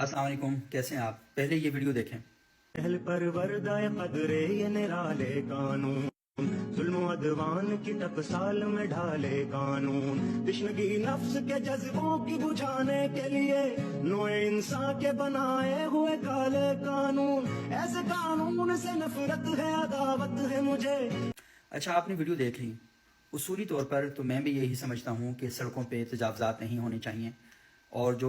अस्सलाम वालेकुम, कैसे हैं आप? पहले ये वीडियो देखें। पहल पर वरदाए कदरे ये निराले कानून, जुल्म अदवान की टकसाल में ढाले कानून, तिश्नगी नफ्स के जज्बों की बुझाने के लिए नोए इंसान के बनाए हुए काले कानून, ऐसे कानून से नफरत है, अदावत है मुझे। अच्छा, आपने वीडियो देख ली। उसूली तौर पर तो मैं भी यही समझता हूँ कि सड़कों पे तजावज़ात नहीं होने चाहिए और जो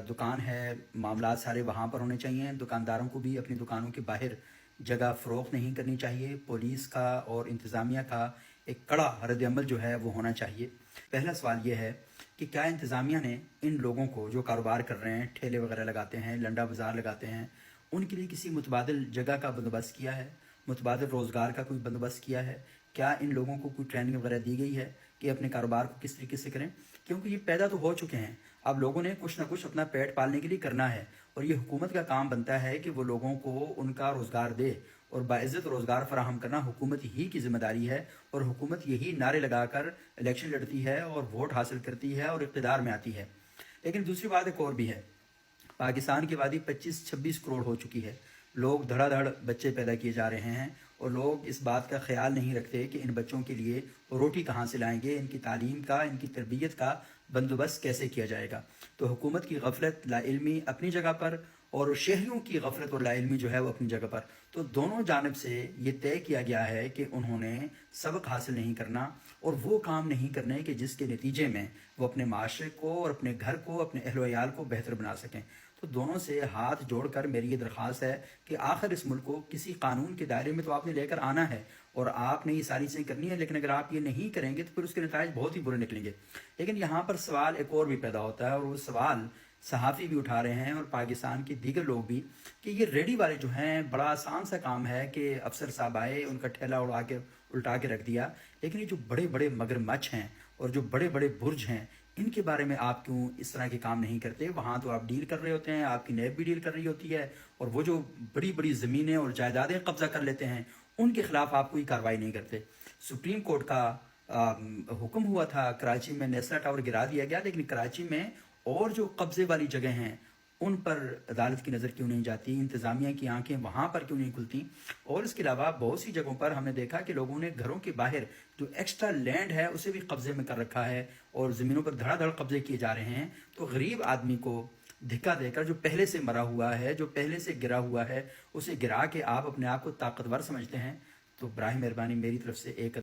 दुकान है, मामला सारे वहाँ पर होने चाहिए। दुकानदारों को भी अपनी दुकानों के बाहर जगह फ़रोख्त नहीं करनी चाहिए। पुलिस का और इंतज़ामिया का एक कड़ा रद्द-ए-अमल जो है वो होना चाहिए। पहला सवाल ये है कि क्या इंतज़ामिया ने इन लोगों को जो कारोबार कर रहे हैं, ठेले वगैरह लगाते हैं, लंडा बाज़ार लगाते हैं, उनके लिए किसी मुतबादिल जगह का बंदोबस्त किया है? मुतबादिल रोज़गार का कोई बंदोबस्त किया है? क्या इन लोगों को कोई ट्रेनिंग वगैरह दी गई है कि अपने कारोबार को किस तरीके से करें? क्योंकि ये पैदा तो हो चुके हैं, अब लोगों ने कुछ ना कुछ अपना पेट पालने के लिए करना है और ये हुकूमत का काम बनता है कि वो लोगों को उनका रोज़गार दे और बाइज़्ज़त रोज़गार फराहम करना हुकूमत ही की ज़िम्मेदारी है। और हुकूमत यही नारे लगाकर इलेक्शन लड़ती है और वोट हासिल करती है और इक़्तिदार में आती है। लेकिन दूसरी बात एक और भी है, पाकिस्तान की आबादी 25-26 करोड़ हो चुकी है। लोग धड़ाधड़ बच्चे पैदा किए जा रहे हैं और लोग इस बात का ख्याल नहीं रखते कि इन बच्चों के लिए रोटी कहाँ से लाएंगे, इनकी तालीम का, इनकी तरबियत का बंदोबस्त कैसे किया जाएगा। तो हुकूमत की गफलत, लाइल्मी अपनी जगह पर और शहरियों की गफलत और लाइल्मी जो है वो अपनी जगह पर। तो दोनों जानब से ये तय किया गया है कि उन्होंने सबक हासिल नहीं करना और वो काम नहीं करने कि जिसके नतीजे में वो अपने माशरे को और अपने घर को, अपने अहल वयाल को बेहतर बना सकें। तो दोनों से हाथ जोड़कर मेरी ये दरख्वास्त है कि आखिर इस मुल्क को किसी कानून के दायरे में तो आपने लेकर आना है और आपने ये सारी चीज़ें करनी है, लेकिन अगर आप ये नहीं करेंगे तो फिर उसके नतीजे बहुत ही बुरे निकलेंगे। लेकिन यहाँ पर सवाल एक और भी पैदा होता है और वो सवाल सहाफ़ी भी उठा रहे हैं और पाकिस्तान के दीगर लोग भी कि ये रेडी वाले जो हैं, बड़ा आसान सा काम है कि अफसर साहब आए, उनका ठेला उल्टा के रख दिया। लेकिन ये जो बड़े बड़े मगरमच्छ हैं और जो बड़े बड़े बुर्ज हैं, इनके बारे में आप क्यों इस तरह के काम नहीं करते? वहाँ तो आप डील कर रहे होते हैं, आपकी नैब भी डील कर रही होती है और वो जो बड़ी बड़ी ज़मीनें और जायदादें कब्जा कर लेते हैं, उनके खिलाफ आप कोई कार्रवाई नहीं करते। सुप्रीम कोर्ट का हुक्म हुआ था, कराची में नेस्ला टावर गिरा दिया गया, लेकिन कराची में और जो कब्जे वाली जगह हैं उन पर अदालत की नज़र क्यों नहीं जाती? इंतज़ामिया की आंखें वहाँ पर क्यों नहीं खुलती? और इसके अलावा बहुत सी जगहों पर हमने देखा कि लोगों ने घरों के बाहर जो एक्स्ट्रा लैंड है उसे भी कब्जे में कर रखा है और ज़मीनों पर धड़ाधड़ कब्जे किए जा रहे हैं। तो गरीब आदमी को धिक्का देकर, जो पहले से मरा हुआ है, जो पहले से गिरा हुआ है, उसे गिरा के आप अपने आप को ताकतवर समझते हैं। तो बराए मेहरबानी मेरी तरफ से एक